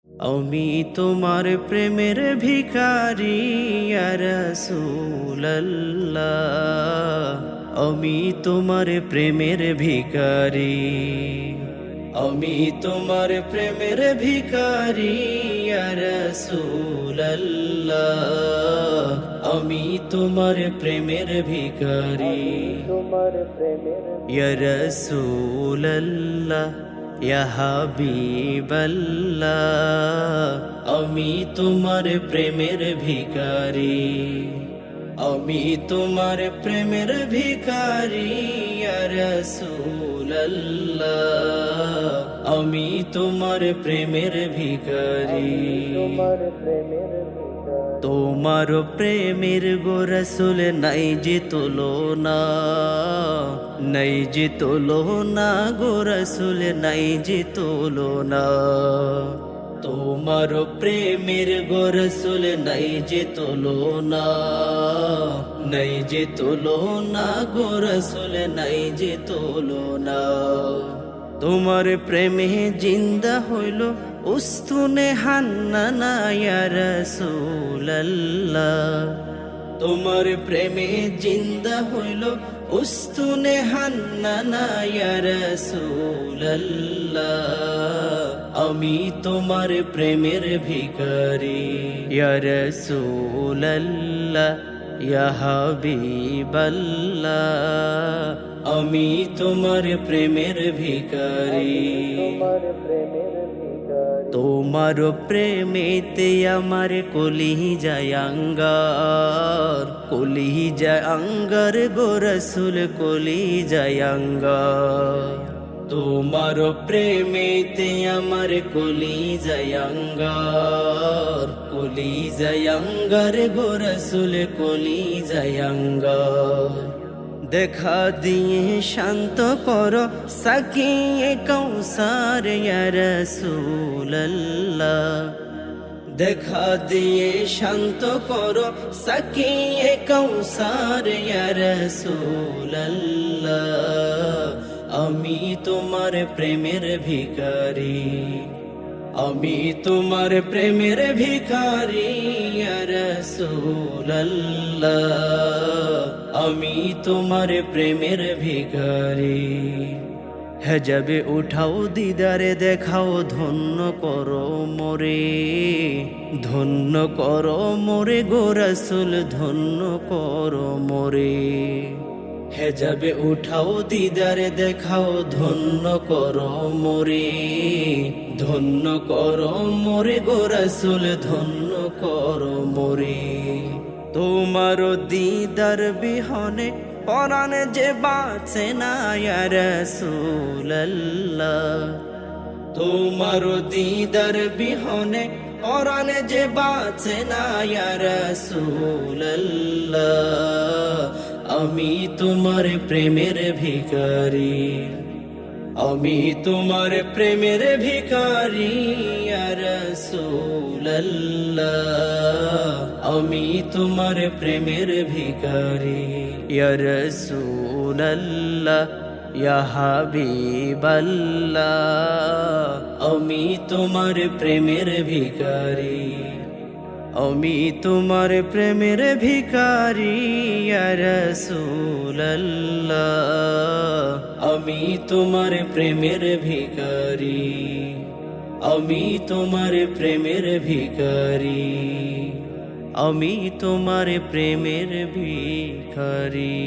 আমি তোমার প্রেমের ভিখারি ইয়া রাসূলুল্লাহ, আমি তোমার প্রেমের ভিখারি, আমি তোমার প্রেমের ভিখারি ইয়া রাসূলুল্লাহ, আমি তোমার প্রেমের ভিখারি, ইয়া রাসূলুল্লাহ ইয়া হাবিবাল্লাহ, আমি তোমার প্রেমের ভিখারি, আমি তোমার প্রেমের ভিখারি ইয়া রাসূলুল্লাহ, আমি তোমার প্রেমের ভিখারি, তোমার প্রেমের গো রাসূল নাই যে তুলনা, নাই যে তুলনা গো রাসূল নাই যে তুলনা, তোমার প্রেমের গো রাসূল নাই যে তুলনা, নাই যে তুলনা গো রাসূল নাই যে তুলনা, তোমার প্রেমে জিন্দা হইল উস্তুনে হান্নানা ইয়া রাসূলুল্লাহ, তোমার প্রেমে জিন্দা হইল উস্তুনে হান্নানা ইয়া রাসূলুল্লাহ, আমি তোমার প্রেমের ভিখারি, ইয়া রাসূলুল্লাহ ইয়া হাবিবাল্লাহ, আমি তোমার প্রেমের ভিখারি, তোমার প্রেমেতে আমার কলিজায় আঙ্গার, কলিজায় আঙ্গার গো রাসূল কলিজায় আঙ্গার, তোমার প্রেমেতে আমার কলিজায় আঙ্গার, কলিজায় আঙ্গার গো রাসূল কলিজায় আঙ্গার, দেখা দিয়ে শান্ত করো সাকিয়ে কৌসার ইয়া রাসূলুল্লাহ, দেখা দিয়ে শান্ত করো সাকিয়ে কৌসার ইয়া রাসূলুল্লাহ, আমি তোমার প্রেমের ভিখারি, আমি তোমার প্রেমের ভিখারি ইয়া রাসূলুল্লাহ, আমি তোমার প্রেমের ভিখারি, হেজাবে উঠাও দিদারে দেখাও ধন্য করো মোরে, ধন্য করো মোরে গো রাসূল ধন্য করো মোরে, হেজাবে উঠাও দিদারে দেখাও ধন্য করো মোরে, ধন্য করো মোরে গো রাসূল ধন্য করো মোরে, তোমার দিদার বিহনে পরাণ যে বাঁচে না ইয়া রাসূলুল্লাহ, তোমার দিদার বিহনে পরাণ যে বাঁচে না ইয়া রাসূলুল্লাহ, আমি তোমার প্রেমের ভিখারি, আমি তোমার প্রেমের ভিখারি ইয়া রাসূলুল্লাহ, আমি তোমার প্রেমের ভিখারি, ইয়া রাসূলুল্লাহ ইয়া হাবিবাল্লাহ, আমি তোমার প্রেমের ভিখারি, আমি তোমার প্রেমের ভিখারি ইয়া রাসূলুল্লাহ, আমি তোমার প্রেমের ভিখারি, আমি তোমার প্রেমের ভিখারি, আমি তোমার প্রেমের ভিখারি।